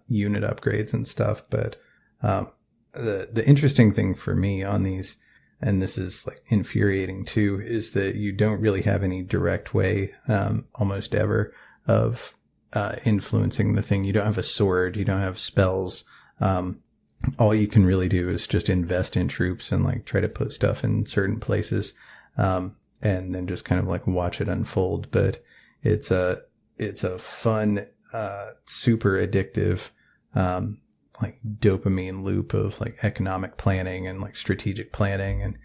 Speaker 2: unit upgrades and stuff. But the interesting thing for me on these, and this is like infuriating too, is that you don't really have any direct way, almost ever, of influencing the thing. You don't have a sword. You don't have spells. All you can really do is just invest in troops and like try to put stuff in certain places, and then just kind of like watch it unfold. But it's a fun, super addictive, like dopamine loop of like economic planning and like strategic planning. And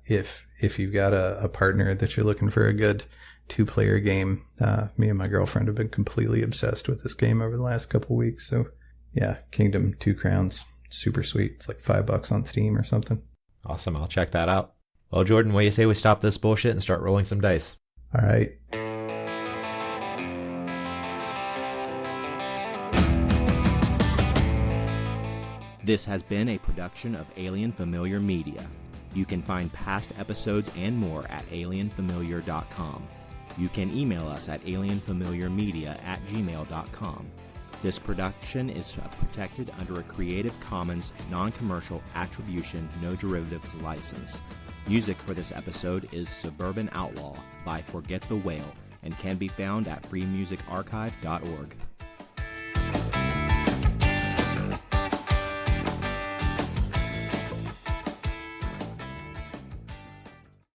Speaker 2: if you've got a partner that you're looking for a good 2-player game, me and my girlfriend have been completely obsessed with this game over the last couple weeks. So yeah, Kingdom 2 Crowns, super sweet. It's like $5 on Steam or something.
Speaker 3: Awesome. I'll check that out. Well, Jordan, what do you say we stop this bullshit and start rolling some dice?
Speaker 2: All right.
Speaker 4: This has been a production of Alien Familiar Media. You can find past episodes and more at alienfamiliar.com. You can email us at alienfamiliarmedia@gmail.com. This production is protected under a Creative Commons non-commercial attribution, no derivatives license. Music for this episode is Suburban Outlaw by Forget the Whale and can be found at freemusicarchive.org.